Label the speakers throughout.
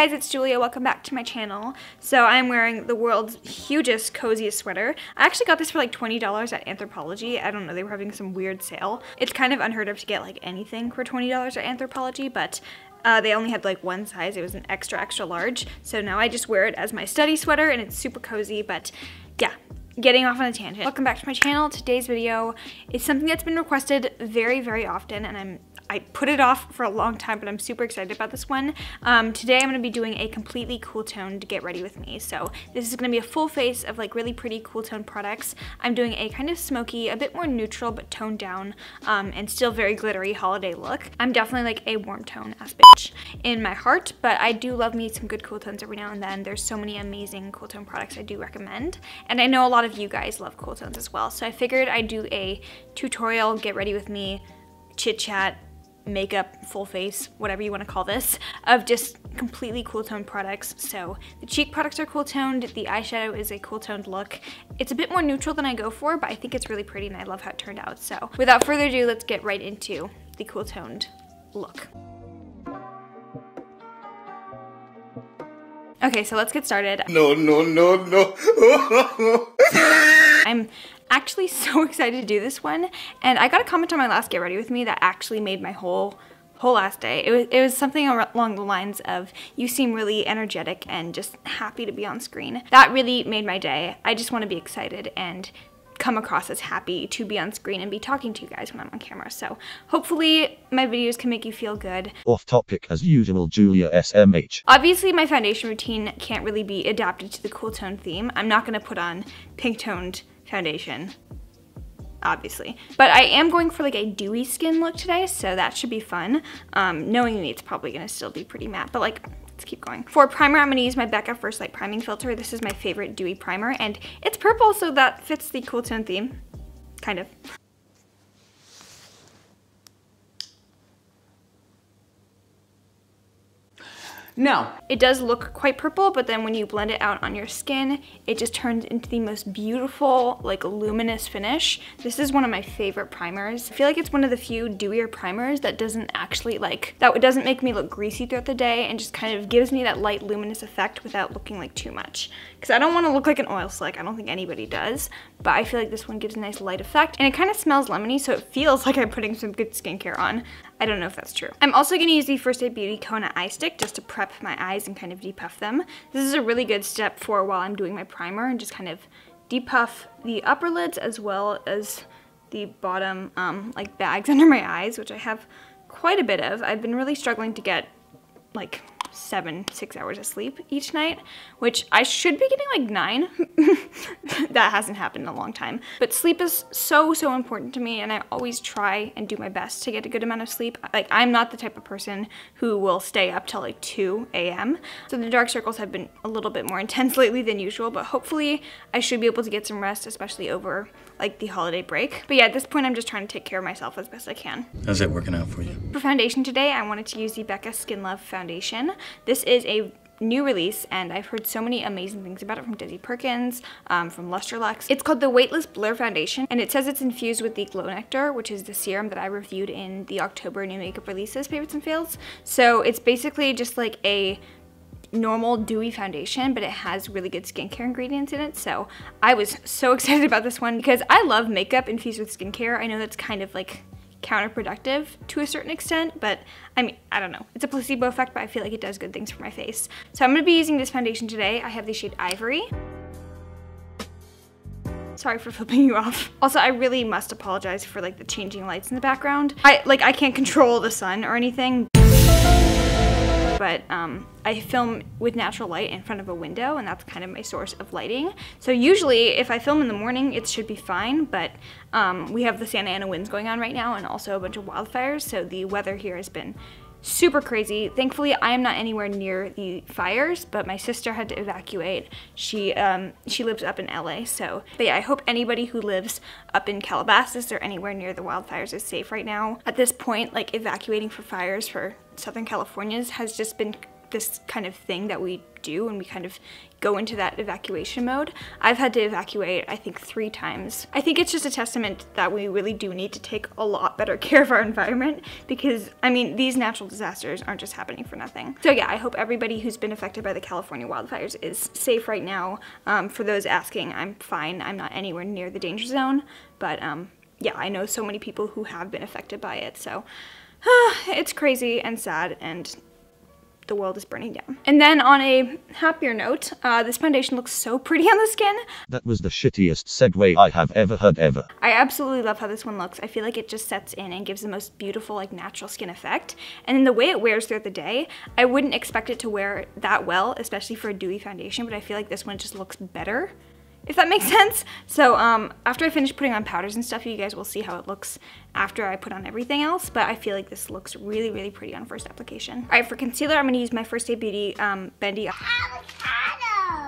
Speaker 1: guys, it's Julia. Welcome back to my channel. So I'm wearing the world's hugest, coziest sweater. I actually got this for like $20 at Anthropologie. I don't know, they were having some weird sale. It's kind of unheard of to get like anything for $20 at Anthropologie, but they only had like one size. It was an extra large. So now I just wear it as my study sweater and it's super cozy, but yeah. Getting off on a tangent. Welcome back to my channel. Today's video is something that's been requested very often, and I put it off for a long time, but I'm super excited about this one. Today I'm going to be doing a completely cool tone to get ready with me. So this is going to be a full face of like really pretty cool tone products. I'm doing a kind of smoky, a bit more neutral but toned down, and still very glittery holiday look. I'm definitely like a warm tone ass bitch in my heart, but I do love me some good cool tones every now and then. There's so many amazing cool tone products I do recommend, and I know a lot of you guys love cool tones as well. So I figured I'd do a tutorial, get ready with me, chit chat, makeup, full face, whatever you want to call this, of just completely cool toned products. So the cheek products are cool toned, the eyeshadow is a cool toned look. It's a bit more neutral than I go for, but I think it's really pretty and I love how it turned out. So without further ado, let's get right into the cool toned look. Okay, so let's get started. No. I'm actually so excited to do this one, and I got a comment on my last Get Ready With Me that actually made my whole last day. It was something along the lines of, you seem really energetic and just happy to be on screen. That really made my day. I just want to be excited and come across as happy to be on screen and be talking to you guys when I'm on camera. So hopefully my videos can make you feel good.
Speaker 2: Off topic as usual, Julia SMH.
Speaker 1: Obviously my foundation routine can't really be adapted to the cool tone theme. I'm not going to put on pink toned foundation, obviously. But I am going for like a dewy skin look today, so that should be fun. Knowing me, it's probably going to still be pretty matte, but like, let's keep going. For primer, I'm going to use my Becca First Light Priming Filter. This is my favorite dewy primer, and it's purple, so that fits the cool tone theme, kind of.
Speaker 3: No.
Speaker 1: It does look quite purple, but then when you blend it out on your skin, it just turns into the most beautiful, like luminous finish. This is one of my favorite primers. I feel like it's one of the few dewier primers that doesn't actually that doesn't make me look greasy throughout the day and just kind of gives me that light luminous effect without looking like too much. Because I don't want to look like an oil slick. I don't think anybody does, but I feel like this one gives a nice light effect, and it kind of smells lemony, so it feels like I'm putting some good skincare on. I don't know if that's true. I'm also going to use the First Aid Beauty Kona Eye Stick just to prep my eyes and kind of depuff them. This is a really good step for while I'm doing my primer, and just kind of depuff the upper lids as well as the bottom like bags under my eyes, which I have quite a bit of. I've been really struggling to get like 6 hours of sleep each night, which I should be getting like 9. That hasn't happened in a long time. But sleep is so important to me, and I always try and do my best to get a good amount of sleep. Like, I'm not the type of person who will stay up till like 2 a.m. So the dark circles have been a little bit more intense lately than usual, but hopefully I should be able to get some rest, especially over like the holiday break. But yeah, at this point I'm just trying to take care of myself as best I can.
Speaker 3: How's that working out for you?
Speaker 1: For foundation today, I wanted to use the Becca Skin Love Foundation. This is a new release, and I've heard so many amazing things about it from Desi Perkins, from Lustrelux. It's called the Weightless Blur Foundation, and it says it's infused with the Glow Nectar, which is the serum that I reviewed in the October New Makeup Releases Favorites and Fails. So it's basically just like a normal dewy foundation, but it has really good skincare ingredients in it. So I was so excited about this one because I love makeup infused with skincare. I know that's kind of like counterproductive to a certain extent, but I mean, I don't know. It's a placebo effect, but I feel like it does good things for my face. So I'm going to be using this foundation today. I have the shade Ivory. Sorry for flipping you off. Also, I really must apologize for like the changing lights in the background. I can't control the sun or anything, but I film with natural light in front of a window, and that's kind of my source of lighting. So usually if I film in the morning, it should be fine, but we have the Santa Ana winds going on right now and also a bunch of wildfires, so the weather here has been super crazy. Thankfully, I am not anywhere near the fires, but my sister had to evacuate. She lives up in LA, so but yeah, I hope anybody who lives up in Calabasas or anywhere near the wildfires is safe right now. At this point, like, evacuating for fires for Southern California has just been this kind of thing that we do and we kind of go into that evacuation mode. I've had to evacuate, I think, 3 times. I think it's just a testament that we really do need to take a lot better care of our environment because, I mean, these natural disasters aren't just happening for nothing. So yeah, I hope everybody who's been affected by the California wildfires is safe right now. For those asking, I'm fine. I'm not anywhere near the danger zone, but yeah, I know so many people who have been affected by it, so it's crazy and sad, and the world is burning down. And then on a happier note, this foundation looks so pretty on the skin.
Speaker 2: That was the shittiest segue I have ever heard ever.
Speaker 1: I absolutely love how this one looks. I feel like it just sets in and gives the most beautiful, like, natural skin effect. And then the way it wears throughout the day, I wouldn't expect it to wear that well, especially for a dewy foundation, but I feel like this one just looks better, if that makes sense. So after I finish putting on powders and stuff, you guys will see how it looks after I put on everything else, but I feel like this looks really, really pretty on first application. All right, for concealer, I'm gonna use my First Aid Beauty Bendy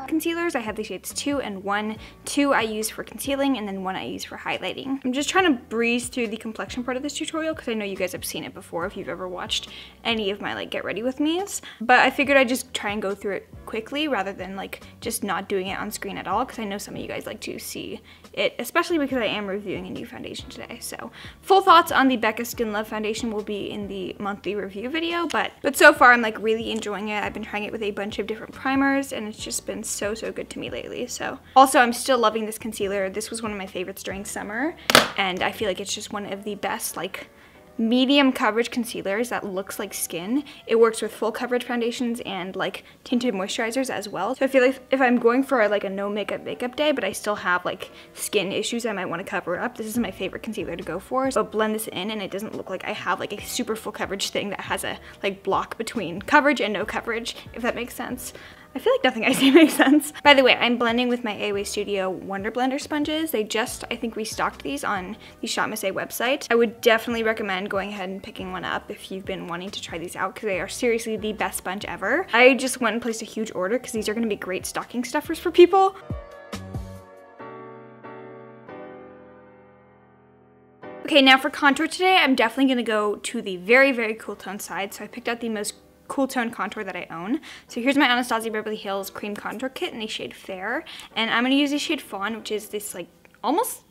Speaker 1: concealers. I have the shades 2 and 1. 2 I use for concealing, and then 1 I use for highlighting. I'm just trying to breeze through the complexion part of this tutorial because I know you guys have seen it before if you've ever watched any of my, like, get ready with me's. But I figured I'd just try and go through it quickly rather than, like, just not doing it on screen at all, because I know some of you guys like to see it, especially because I am reviewing a new foundation today. So full thoughts on the Becca Skin Love foundation will be in the monthly review video, but so far I'm, like, really enjoying it. I've been trying it with a bunch of different primers, and it's just been so good to me lately. So also, I'm still loving this concealer. This was one of my favorites during summer, and I feel like it's just one of the best, like, medium coverage concealers that looks like skin. It works with full coverage foundations and, like, tinted moisturizers as well. So I feel like if I'm going for, like, a no makeup day, but I still have, like, skin issues I might want to cover up, this is my favorite concealer to go for. So blend this in, and it doesn't look like I have, like, a super full coverage thing that has a, like, block between coverage and no coverage, if that makes sense. I feel like nothing I say makes sense. By the way, I'm blending with my AOA Studio Wonder Blender sponges. They just, I think, restocked these on the Shop Miss A website. I would definitely recommend going ahead and picking one up if you've been wanting to try these out, because they are seriously the best sponge ever. I just went and placed a huge order because these are going to be great stocking stuffers for people. Okay, now for contour today, I'm definitely going to go to the very, very cool tone side. So I picked out the most cool tone contour that I own. So here's my Anastasia Beverly Hills Cream Contour Kit in the shade Fair. And I'm going to use the shade Fawn, which is this, like, almost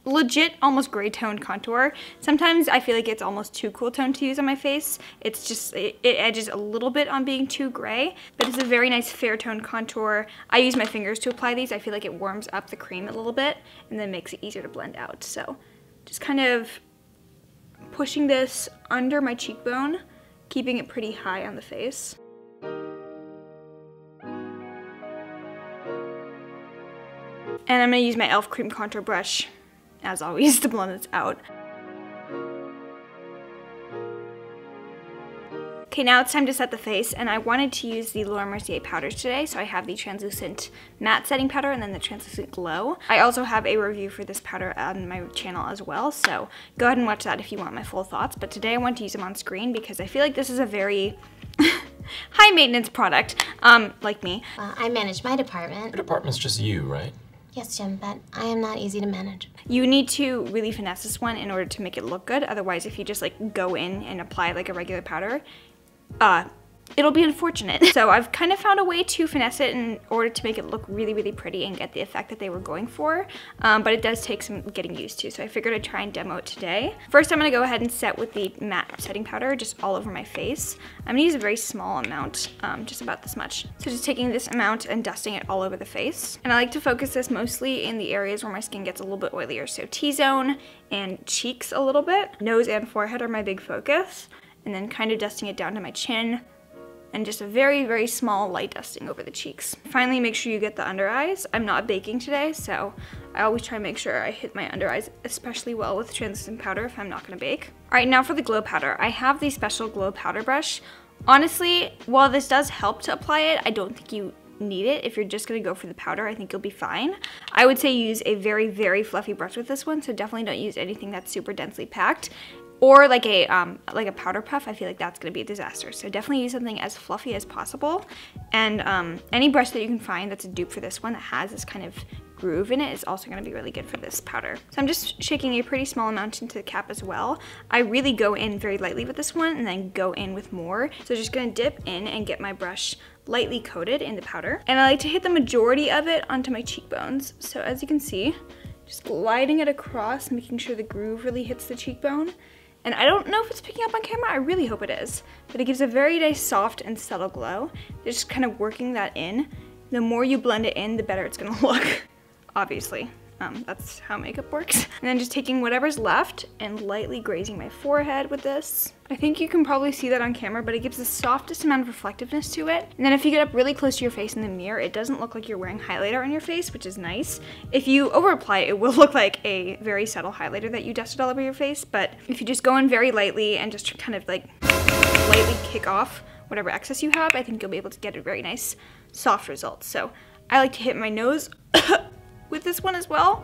Speaker 1: gray tone contour. Sometimes I feel like it's almost too cool tone to use on my face. It's just, it edges a little bit on being too gray, but it's a very nice fair tone contour. I use my fingers to apply these. I feel like it warms up the cream a little bit and then makes it easier to blend out. So just kind of pushing this under my cheekbone, keeping it pretty high on the face. And I'm going to use my e.l.f. Cream Contour Brush, as always, to blend this out. Okay, now it's time to set the face, and I wanted to use the Mercier powders today, so I have the translucent matte setting powder and then the translucent glow. I also have a review for this powder on my channel as well, so go ahead and watch that if you want my full thoughts, but today I want to use them on screen because I feel like this is a very high maintenance product, like me.
Speaker 4: I manage my department.
Speaker 5: Your department's just you, right?
Speaker 4: Yes, Jim, but I am not easy to manage.
Speaker 1: You need to really finesse this one in order to make it look good, otherwise if you just, like, go in and apply like a regular powder, it'll be unfortunate. So I've kind of found a way to finesse it in order to make it look really, really pretty and get the effect that they were going for, but it does take some getting used to, so I figured I'd try and demo it today. First, I'm going to go ahead and set with the matte setting powder just all over my face. I'm going to use a very small amount, just about this much. So just taking this amount and dusting it all over the face. And I like to focus this mostly in the areas where my skin gets a little bit oilier, so T-zone and cheeks a little bit. Nose and forehead are my big focus. And then kind of dusting it down to my chin, and just a very, very small light dusting over the cheeks. Finally, make sure you get the under eyes. I'm not baking today, so I always try and make sure I hit my under eyes especially well with translucent powder if I'm not gonna bake. All right, now for the glow powder. I have the special glow powder brush. Honestly, while this does help to apply it, I don't think you need it. If you're just gonna go for the powder, I think you'll be fine. I would say use a very, very fluffy brush with this one, so definitely don't use anything that's super densely packed. Or like a powder puff. I feel like that's gonna be a disaster. So definitely use something as fluffy as possible. And any brush that you can find that's a dupe for this one that has this kind of groove in it is also going to be really good for this powder. So I'm just shaking a pretty small amount into the cap as well. I really go in very lightly with this one and then go in with more. So just going to dip in and get my brush lightly coated in the powder. And I like to hit the majority of it onto my cheekbones. So as you can see, just gliding it across, making sure the groove really hits the cheekbone. And I don't know if it's picking up on camera, I really hope it is. But it gives a very nice soft and subtle glow. Just kind of working that in. The more you blend it in, the better it's gonna look, obviously. That's how makeup works. And then just taking whatever's left and lightly grazing my forehead with this. I think you can probably see that on camera, but it gives the softest amount of reflectiveness to it. And then if you get up really close to your face in the mirror, it doesn't look like you're wearing highlighter on your face, which is nice. If you over apply it, it will look like a very subtle highlighter that you dusted all over your face. But if you just go in very lightly and just kind of like lightly kick off whatever excess you have, I think you'll be able to get a very nice soft result. So I like to hit my nose with this one as well.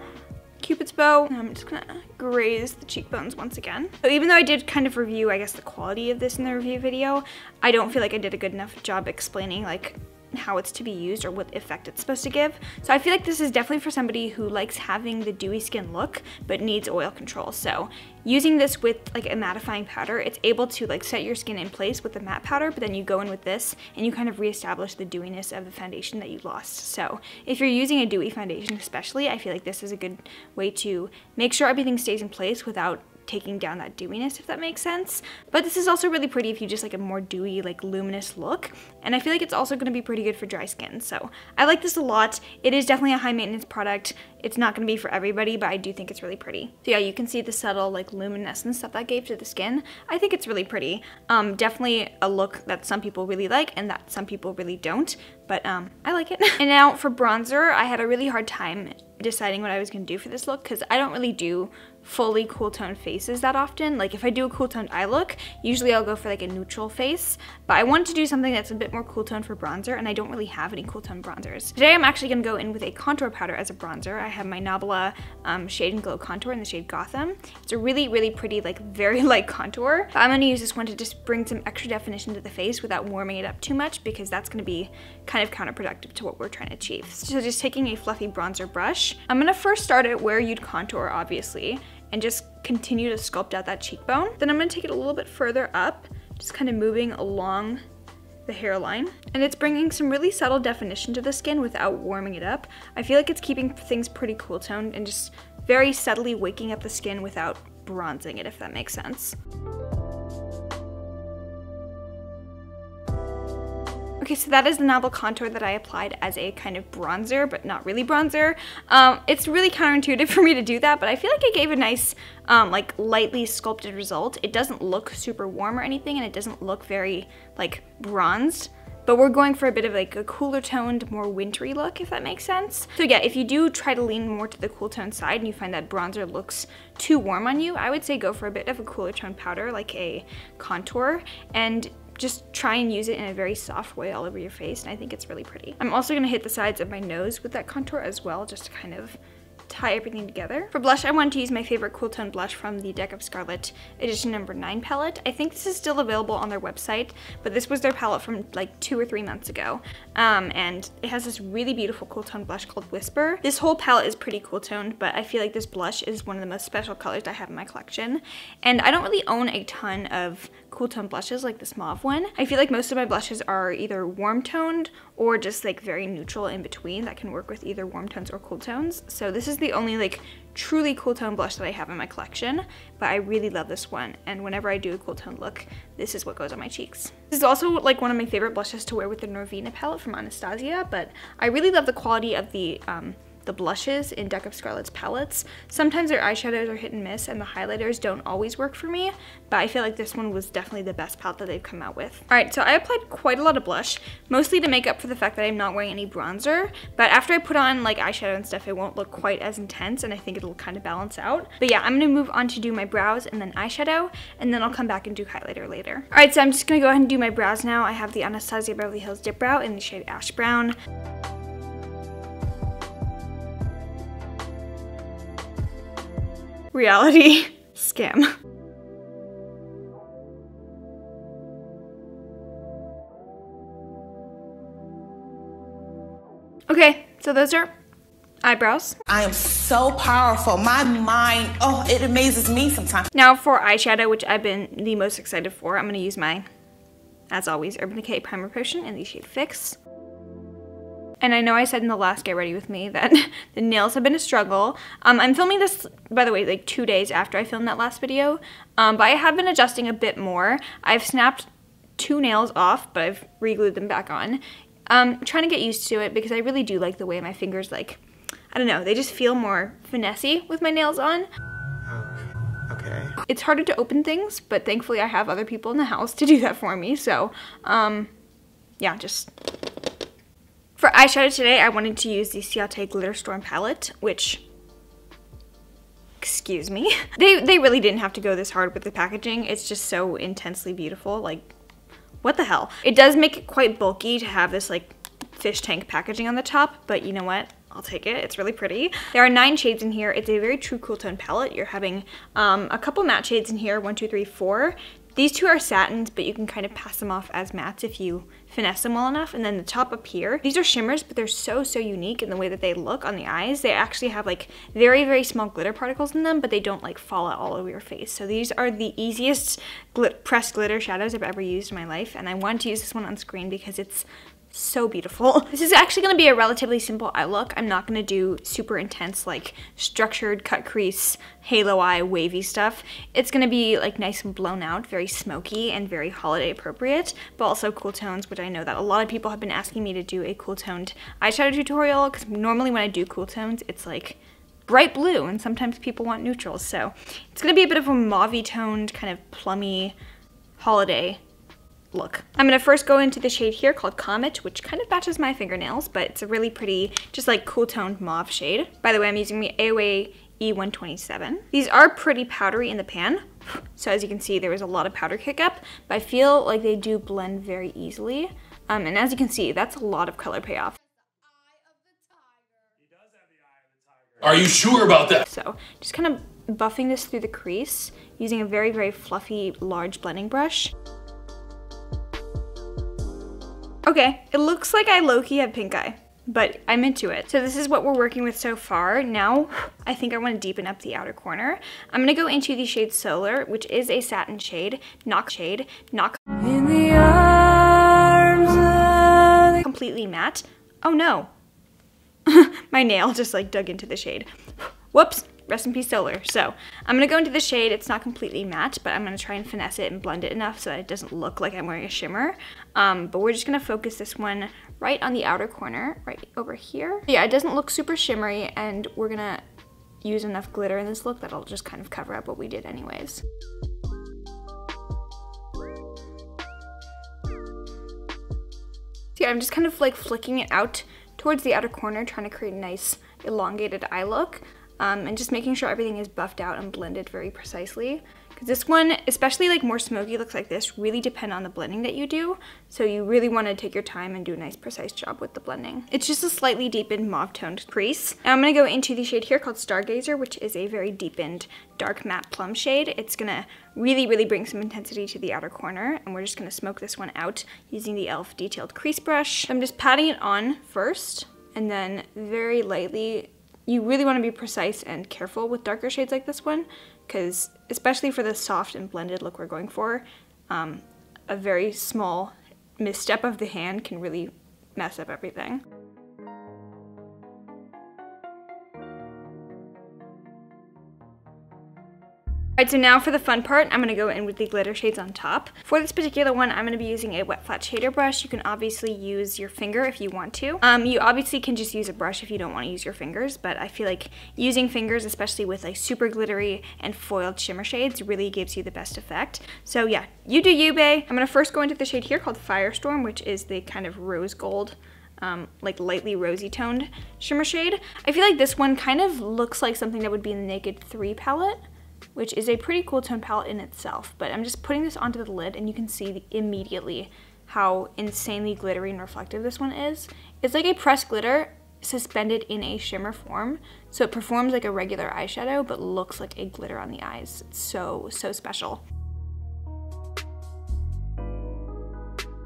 Speaker 1: Cupid's bow. I'm just gonna graze the cheekbones once again. So even though I did kind of review, I guess, the quality of this in the review video, I don't feel like I did a good enough job explaining like how it's to be used or what effect it's supposed to give. So I feel like this is definitely for somebody who likes having the dewy skin look but needs oil control. So using this with like a mattifying powder, it's able to like set your skin in place with the matte powder, but then you go in with this and you kind of reestablish the dewiness of the foundation that you lost. So if you're using a dewy foundation especially, I feel like this is a good way to make sure everything stays in place without taking down that dewiness, if that makes sense. But this is also really pretty if you just like a more dewy, like luminous look. And I feel like it's also gonna be pretty good for dry skin. So I like this a lot. It is definitely a high maintenance product. It's not gonna be for everybody, but I do think it's really pretty. So yeah, you can see the subtle like luminescence that gave to the skin. I think it's really pretty. Definitely a look that some people really like and that some people really don't, but I like it. And now for bronzer, I had a really hard time deciding what I was gonna do for this look because I don't really do fully cool toned faces that often. Like if I do a cool toned eye look, usually I'll go for like a neutral face, but I wanted to do something that's a bit more cool toned for bronzer, and I don't really have any cool toned bronzers. Today I'm actually gonna go in with a contour powder as a bronzer. I have my Nabla Shade and Glow contour in the shade Gotham. It's a really, really pretty, like very light contour. But I'm gonna use this one to just bring some extra definition to the face without warming it up too much, because that's gonna be kind of counterproductive to what we're trying to achieve. So just taking a fluffy bronzer brush, I'm gonna first start it where you'd contour, obviously, and just continue to sculpt out that cheekbone. Then I'm gonna take it a little bit further up, just kind of moving along the hairline. And it's bringing some really subtle definition to the skin without warming it up. I feel like it's keeping things pretty cool toned and just very subtly waking up the skin without bronzing it, if that makes sense. Okay, so that is the Nabla contour that I applied as a kind of bronzer, but not really bronzer. It's really counterintuitive for me to do that, but I feel like it gave a nice, like lightly sculpted result. It doesn't look super warm or anything, and it doesn't look very like bronzed, but we're going for a bit of like a cooler toned, more wintry look, if that makes sense. So yeah, if you do try to lean more to the cool tone side and you find that bronzer looks too warm on you, I would say go for a bit of a cooler tone powder, like a contour, and just try and use it in a very soft way all over your face, and I think it's really pretty. I'm also gonna hit the sides of my nose with that contour as well, just to kind of tie everything together. For blush, I wanted to use my favorite cool tone blush from the Deck of Scarlet edition number 9 palette. I think this is still available on their website, but this was their palette from like 2 or 3 months ago. And it has this really beautiful cool tone blush called Whisper. This whole palette is pretty cool toned, but I feel like this blush is one of the most special colors I have in my collection. And I don't really own a ton of cool tone blushes like this mauve one. I feel like most of my blushes are either warm toned or just like very neutral in between that can work with either warm tones or cool tones. So this is the only like truly cool tone blush that I have in my collection, but I really love this one, and whenever I do a cool tone look, this is what goes on my cheeks. This is also like one of my favorite blushes to wear with the Norvina palette from Anastasia, but I really love the quality of the blushes in Deck of Scarlet's palettes. Sometimes their eyeshadows are hit and miss, and the highlighters don't always work for me, but I feel like this one was definitely the best palette that they've come out with. Alright, so I applied quite a lot of blush, mostly to make up for the fact that I'm not wearing any bronzer, but after I put on like eyeshadow and stuff, it won't look quite as intense, and I think it'll kind of balance out. But yeah, I'm gonna move on to do my brows and then eyeshadow, and then I'll come back and do highlighter later. Alright, so I'm just gonna go ahead and do my brows now. I have the Anastasia Beverly Hills Dipbrow in the shade Ash Brown. Reality scam. Okay, so those are Eyebrows.
Speaker 5: I am so powerful. My mind, oh, it amazes me sometimes.
Speaker 1: Now for eyeshadow, which I've been the most excited for, I'm going to use my, as always, Urban Decay Primer Potion in the shade Fix. And I know I said in the last Get Ready With Me that the nails have been a struggle. I'm filming this, by the way, like 2 days after I filmed that last video, but I have been adjusting a bit more. I've snapped 2 nails off, but I've re-glued them back on. Trying to get used to it because I really do like the way my fingers, like, I don't know, they just feel more finessey with my nails on.
Speaker 3: Okay.
Speaker 1: It's harder to open things, but thankfully I have other people in the house to do that for me, so, yeah, just... For eyeshadow today, I wanted to use the Ciate Glitter Storm palette, which... Excuse me. They really didn't have to go this hard with the packaging. It's just so intensely beautiful, like, what the hell? It does make it quite bulky to have this, like, fish tank packaging on the top, but you know what? I'll take it. It's really pretty. There are 9 shades in here. It's a very true cool tone palette. You're having a couple matte shades in here, 1, 2, 3, 4. These 2 are satins, but you can kind of pass them off as mattes if you finesse them well enough. And then the top up here, these are shimmers, but they're so unique in the way that they look on the eyes. They actually have like very small glitter particles in them, but they don't like fall out all over your face. So these are the easiest pressed glitter shadows I've ever used in my life. And I wanted to use this one on screen because it's so beautiful. This is actually going to be a relatively simple eye look. I'm not going to do super intense, like structured cut crease, halo eye, wavy stuff. It's going to be like nice and blown out, very smoky and very holiday appropriate, but also cool tones, which I know that a lot of people have been asking me to do a cool toned eyeshadow tutorial, because normally when I do cool tones, it's like bright blue, and sometimes people want neutrals. So it's going to be a bit of a mauve-y toned, kind of plummy holiday look. I'm going to first go into the shade here called Comet, which kind of matches my fingernails, but it's a really pretty, just like cool toned mauve shade. By the way, I'm using the AOA E127. These are pretty powdery in the pan, so as you can see, there was a lot of powder kick up, but I feel like they do blend very easily. And as you can see, that's a lot of color payoff.
Speaker 6: Are you sure about that?
Speaker 1: So just kind of buffing this through the crease using a very fluffy, large blending brush. Okay, it looks like I low-key have pink eye, but I'm into it. So this is what we're working with so far. Now, I think I want to deepen up the outer corner. I'm going to go into the shade Solar, which is a satin shade, not in the arms completely matte. Oh no. My nail just like dug into the shade. Whoops. Rest in peace, Solar. So I'm going to go into the shade. It's not completely matte, but I'm going to try and finesse it and blend it enough so that it doesn't look like I'm wearing a shimmer. But we're just going to focus this one right on the outer corner, right over here. Yeah, it doesn't look super shimmery, and we're going to use enough glitter in this look that'll just kind of cover up what we did anyways. So yeah, I'm just kind of like flicking it out towards the outer corner, trying to create a nice elongated eye look. And just making sure everything is buffed out and blended very precisely. Because this one, especially like more smoky looks like this, really depend on the blending that you do. So you really want to take your time and do a nice precise job with the blending. It's just a slightly deepened mauve toned crease. Now I'm going to go into the shade here called Stargazer, which is a very deepened dark matte plum shade. It's going to really bring some intensity to the outer corner. And we're just going to smoke this one out using the e.l.f. detailed crease brush. I'm just patting it on first, and then very lightly. You really want to be precise and careful with darker shades like this one, because especially for the soft and blended look we're going for, a very small misstep of the hand can really mess up everything. Alright, so now for the fun part, I'm going to go in with the glitter shades on top. For this particular one, I'm going to be using a wet flat shader brush. You can obviously use your finger if you want to. You obviously can just use a brush if you don't want to use your fingers, but I feel like using fingers, especially with like super glittery and foiled shimmer shades, really gives you the best effect. So yeah, you do you, bae. I'm going to first go into the shade here called Firestorm, which is the kind of rose gold, like lightly rosy toned shimmer shade. I feel like this one kind of looks like something that would be in the Naked 3 palette, which is a pretty cool tone palette in itself, but I'm just putting this onto the lid and you can see immediately how insanely glittery and reflective this one is. It's like a pressed glitter suspended in a shimmer form, so it performs like a regular eyeshadow but looks like a glitter on the eyes. It's so special.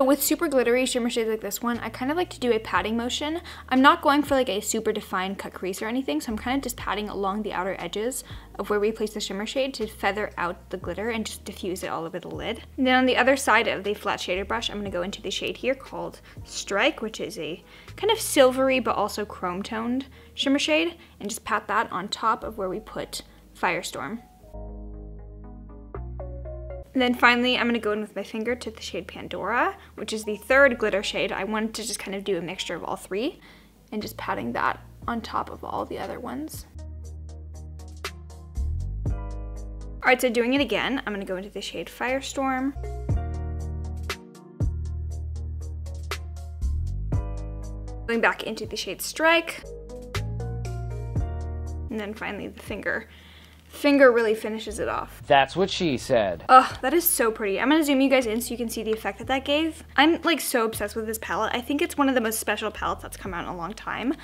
Speaker 1: With super glittery shimmer shades like this one, I kind of like to do a patting motion. I'm not going for like a super defined cut crease or anything, so I'm kind of just patting along the outer edges of where we place the shimmer shade to feather out the glitter and just diffuse it all over the lid. And then on the other side of the flat shader brush, I'm going to go into the shade here called Strike, which is a kind of silvery but also chrome toned shimmer shade, and just pat that on top of where we put Firestorm. And then finally, I'm going to go in with my finger to the shade Pandora, which is the third glitter shade. I wanted to just kind of do a mixture of all three, and just patting that on top of all the other ones. Alright, so doing it again, I'm going to go into the shade Firestorm. Going back into the shade Strike. And then finally the finger. Finger really finishes it off.
Speaker 7: That's what she said.
Speaker 1: Oh, that is so pretty. I'm gonna zoom you guys in so you can see the effect that that gave. I'm like so obsessed with this palette. I think it's one of the most special palettes that's come out in a long time.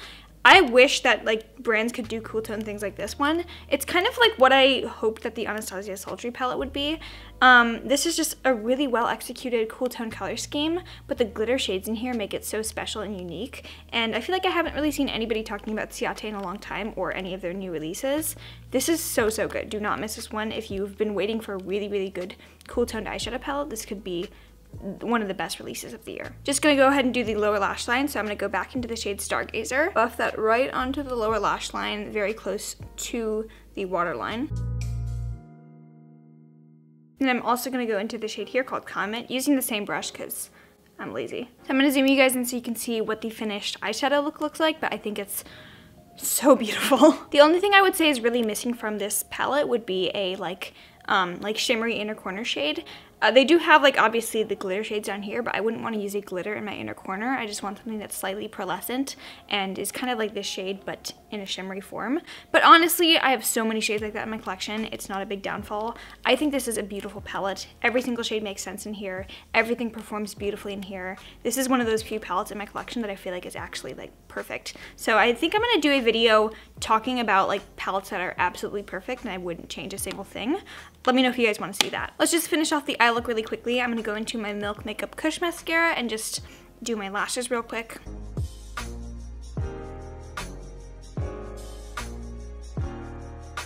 Speaker 1: I wish that like brands could do cool tone things like this one. It's kind of like what I hoped that the Anastasia Sultry palette would be. This is just a really well executed cool tone color scheme, but the glitter shades in here make it so special and unique. And I feel like I haven't really seen anybody talking about Ciate in a long time or any of their new releases. This is so, so good. Do not miss this one. If you've been waiting for a really, really good cool toned eyeshadow palette, this could be one of the best releases of the year. Just gonna go ahead and do the lower lash line, so I'm gonna go back into the shade Stargazer, buff that right onto the lower lash line, very close to the waterline. And I'm also gonna go into the shade here called Comet, using the same brush because I'm lazy. So I'm gonna zoom you guys in so you can see what the finished eyeshadow look looks like, but I think it's so beautiful. The only thing I would say is really missing from this palette would be a like shimmery inner corner shade. They do have like obviously the glitter shades down here, but I wouldn't want to use a glitter in my inner corner. I just want something that's slightly pearlescent and is kind of like this shade but in a shimmery form. But honestly, I have so many shades like that in my collection. It's not a big downfall. I think this is a beautiful palette. Every single shade makes sense in here. Everything performs beautifully in here. This is one of those few palettes in my collection that I feel like is actually like perfect. So I think I'm gonna do a video talking about like palettes that are absolutely perfect and I wouldn't change a single thing. Let me know if you guys want to see that. Let's just finish off the eye look really quickly. I'm going to go into my Milk Makeup Kush mascara and just do my lashes real quick.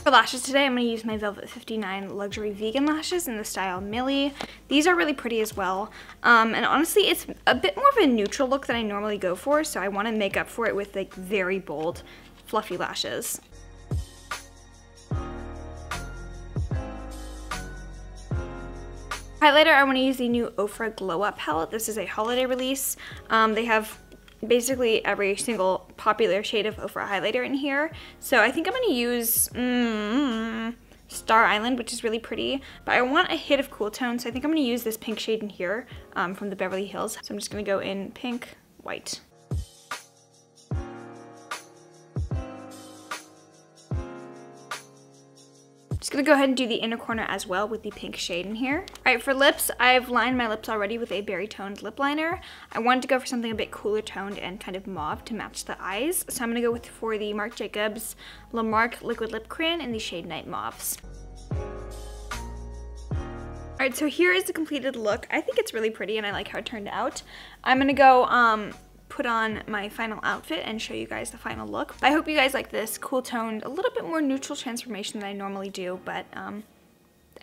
Speaker 1: For lashes today, I'm going to use my Velvet 59 Luxury Vegan Lashes in the style Millie. These are really pretty as well. And honestly, it's a bit more of a neutral look than I normally go for, so I want to make up for it with like very bold, fluffy lashes. Highlighter, I want to use the new Ofra Glow Up palette. This is a holiday release. They have basically every single popular shade of Ofra highlighter in here. So I think I'm going to use Star Island, which is really pretty. But I want a hit of cool tone, so I think I'm going to use this pink shade in here from the Beverly Hills. So I'm just going to go in pink, white. Just gonna go ahead and do the inner corner as well with the pink shade in here. All right, for lips, I've lined my lips already with a berry toned lip liner. I wanted to go for something a bit cooler toned and kind of mauve to match the eyes. So I'm gonna go for the Marc Jacobs La Marque Liquid Lip Crayon in the shade Night Mauves. All right, so here is the completed look. I think it's really pretty and I like how it turned out. I'm gonna go put on my final outfit and show you guys the final look. I hope you guys like this cool toned, a little bit more neutral transformation than I normally do, but I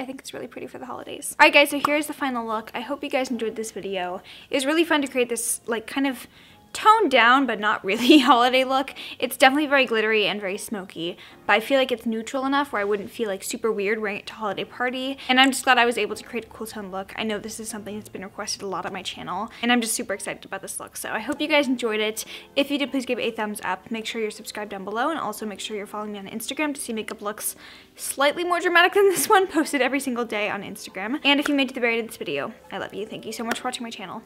Speaker 1: think it's really pretty for the holidays. Alright guys, so here's the final look. I hope you guys enjoyed this video. It was really fun to create this like kind of toned down but not really holiday look. It's definitely very glittery and very smoky, but I feel like it's neutral enough where I wouldn't feel like super weird wearing it to a holiday party, and I'm just glad I was able to create a cool tone look. I know this is something that's been requested a lot on my channel, and I'm just super excited about this look, so I hope you guys enjoyed it. If you did, please give it a thumbs up. Make sure you're subscribed down below, and also make sure you're following me on Instagram to see makeup looks slightly more dramatic than this one, posted every single day on Instagram. And if you made it to the very end of this video, I love you. Thank you so much for watching my channel.